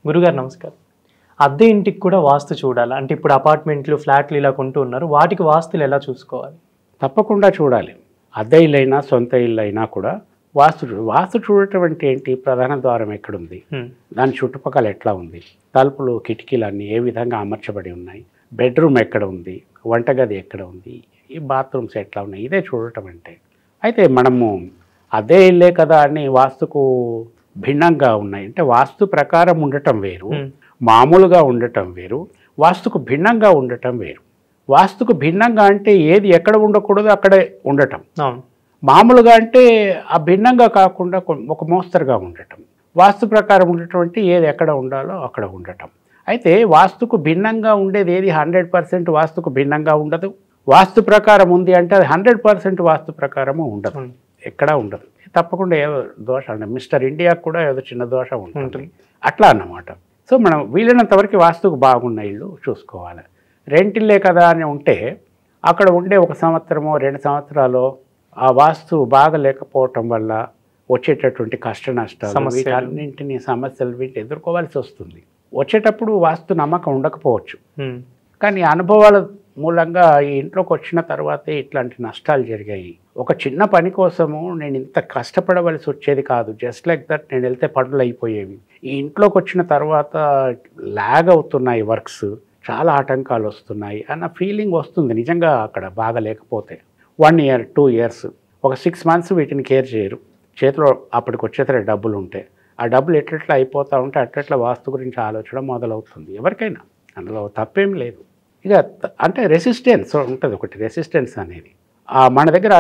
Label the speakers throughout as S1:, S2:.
S1: గురుగారు నమస్కారం. అద్దె ఇంటికి కూడా వాస్తు చూడాలా? అంటే ఇప్పుడు అపార్ట్మెంట్లు, ఫ్లాట్లు ఇలా కొంటూ ఉన్నారు. వాటికి వాస్తులు ఎలా చూసుకోవాలి?
S2: తప్పకుండా చూడాలి. అద్దె ఇల్లైనా సొంత ఇల్లైనా కూడా వాస్తు చూడటం అంటే ఏంటి? ప్రధాన ద్వారం ఎక్కడుంది, దాని చుట్టుపక్కల ఎట్లా ఉంది, తలుపులు కిటికీలు అన్నీ ఏ విధంగా అమర్చబడి ఉన్నాయి, బెడ్రూమ్ ఎక్కడ ఉంది, వంటగది ఎక్కడ ఉంది, ఈ బాత్రూమ్స్ ఎట్లా ఉన్నాయి, ఇదే చూడటం అంటే. అయితే మనము అదే ఇల్లే కదా అని వాస్తుకు భిన్నంగా ఉన్నాయి అంటే వాస్తు ప్రకారం ఉండటం వేరు, మామూలుగా ఉండటం వేరు, వాస్తుకు భిన్నంగా ఉండటం వేరు. వాస్తుకు భిన్నంగా అంటే ఏది ఎక్కడ ఉండకూడదు అక్కడే ఉండటం, మామూలుగా అంటే ఆ భిన్నంగా కాకుండా ఒక మోస్తరుగా ఉండటం. వాస్తు ప్రకారం ఉండటం అంటే ఏది ఎక్కడ ఉండాలో అక్కడ ఉండటం. అయితే వాస్తుకు భిన్నంగా ఉండేది ఏది 100% వాస్తుకు భిన్నంగా ఉండదు. వాస్తు ప్రకారం ఉంది అంటే అది 100% వాస్తు ప్రకారము ఉండదు, ఎక్కడా ఉండదు. తప్పకుండా ఏదో దోషం అంటే మిస్టర్ ఇండియాకు కూడా ఏదో చిన్న దోషం ఉంటుంది, అట్లా అన్నమాట. సో మనం వీలైనంత వరకు వాస్తుకు బాగున్న ఇల్లు చూసుకోవాలి. రెంటిల్లే కదా అని ఉంటే అక్కడ ఉండే 1 సంవత్సరమో 2 సంవత్సరాలు ఆ వాస్తు బాగా లేకపోవటం వల్ల వచ్చేటటువంటి కష్ట నష్టాలు, వీటన్నింటినీ సమస్యలు వీటి ఎదుర్కోవాల్సి వస్తుంది. వచ్చేటప్పుడు వాస్తు నమ్మకం ఉండకపోవచ్చు, కానీ అనుభవాల మూలంగా ఈ ఇంట్లోకి వచ్చిన తర్వాతే ఇట్లాంటి నష్టాలు జరిగాయి. ఒక చిన్న పని కోసము నేను ఇంత కష్టపడవలసి వచ్చేది కాదు, జస్ట్ లైక్ దట్ నేను వెళ్తే పనులు అయిపోయేవి. ఈ ఇంట్లోకి వచ్చిన తర్వాత ల్యాగ్ అవుతున్నాయి వర్క్స్, చాలా ఆటంకాలు వస్తున్నాయి అన్న ఫీలింగ్ వస్తుంది నిజంగా. అక్కడ బాగా లేకపోతే 1 year 2 years ఒక 6 months వీటిని కేర్ చేయరు, చేతిలో అప్పటికి వచ్చేసరికి డబ్బులు ఉంటే ఆ డబ్బులు ఎట్లెట్లా అయిపోతూ ఉంటే అట్లట్లా వాస్తు గురించి ఆలోచన మొదలవుతుంది ఎవరికైనా. అందులో తప్పేం లేదు. ఇక అంటే రెసిస్టెన్స్ ఉంటుంది, ఒకటి రెసిస్టెన్స్ అనేది. మన దగ్గర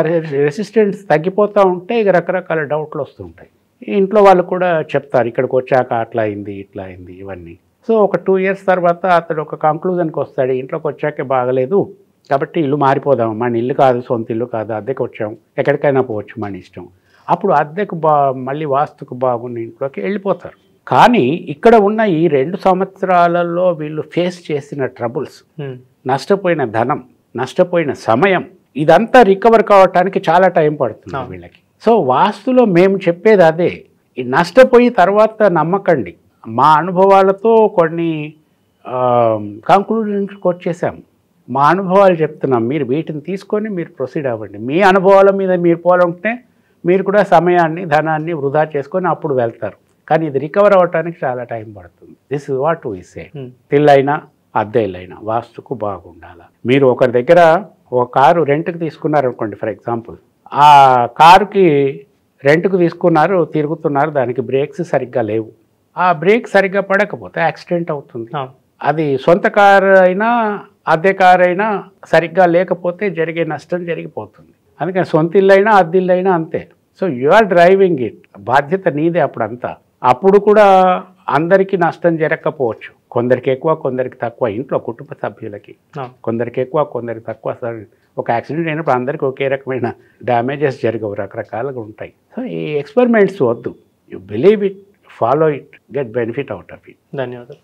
S2: రెసిస్టెన్స్ తగ్గిపోతూ ఉంటే ఇక రకరకాల డౌట్లు వస్తూ ఉంటాయి. ఇంట్లో వాళ్ళు కూడా చెప్తారు ఇక్కడికి వచ్చాక అట్లా అయింది ఇట్లా అయింది ఇవన్నీ. సో ఒక 2 years తర్వాత అతడు ఒక కంక్లూజన్కి వస్తాడు, ఇంట్లోకి వచ్చాకే బాగలేదు కాబట్టి ఇల్లు మారిపోదాం, మన ఇల్లు కాదు, సొంత ఇల్లు కాదు, అద్దెకు వచ్చాం, ఎక్కడికైనా పోవచ్చు మన ఇష్టం. అప్పుడు అద్దెకు మళ్ళీ వాస్తుకు బాగున్న ఇంట్లోకి వెళ్ళిపోతారు. కానీ ఇక్కడ ఉన్న ఈ 2 సంవత్సరాలలో వీళ్ళు ఫేస్ చేసిన ట్రబుల్స్, నష్టపోయిన ధనం, నష్టపోయిన సమయం, ఇదంతా రికవర్ కావటానికి చాలా టైం పడుతుంది వీళ్ళకి. సో వాస్తులో మేము చెప్పేది అదే, ఈ నష్టపోయి తర్వాత నమ్మకండి. మా అనుభవాలతో కొన్ని కంక్లూజన్స్కి వచ్చేసాం, మా అనుభవాలు చెప్తున్నాం, మీరు వీటిని తీసుకొని మీరు ప్రొసీడ్ అవ్వండి. మీ అనుభవాల మీద మీరు పోవాలంటే మీరు కూడా సమయాన్ని ధనాన్ని వృధా చేసుకొని అప్పుడు వెళ్తారు, కానీ ఇది రికవర్ అవ్వటానికి చాలా టైం పడుతుంది. దిస్ ఇస్ వాట్ వి సే. ఇల్లైనా అద్దె ఇల్లైనా వాస్తుకు బాగుండాలి. మీరు ఒకరి దగ్గర ఒక కారు రెంట్కి తీసుకున్నారనుకోండి, ఫర్ ఎగ్జాంపుల్, ఆ కారుకి రెంట్కు తీసుకున్నారు, తిరుగుతున్నారు, దానికి బ్రేక్స్ సరిగ్గా లేవు. ఆ బ్రేక్ సరిగ్గా పడకపోతే యాక్సిడెంట్ అవుతుంది. అది సొంత కారు అయినా అద్దె కారు అయినా సరిగ్గా లేకపోతే జరిగే నష్టం జరిగిపోతుంది. అందుకని సొంత ఇల్లు అయినా అద్దె ఇల్లు అయినా అంతే. So you are driving it, బాధ్యత నీదే అప్పుడంతా. అప్పుడు కూడా అందరికీ నష్టం జరగకపోవచ్చు, కొందరికి ఎక్కువ కొందరికి తక్కువ, ఇంట్లో కుటుంబ సభ్యులకి కొందరికి ఎక్కువ కొందరికి తక్కువ. ఒక యాక్సిడెంట్ అయినప్పుడు అందరికీ ఒకే రకమైన డ్యామేజెస్ జరగవు, రకరకాలుగా ఉంటాయి. సో ఈ ఎక్స్పెరిమెంట్స్ వద్దు, you believe it, follow it, get benefit out of it.
S1: ధన్యవాదాలు.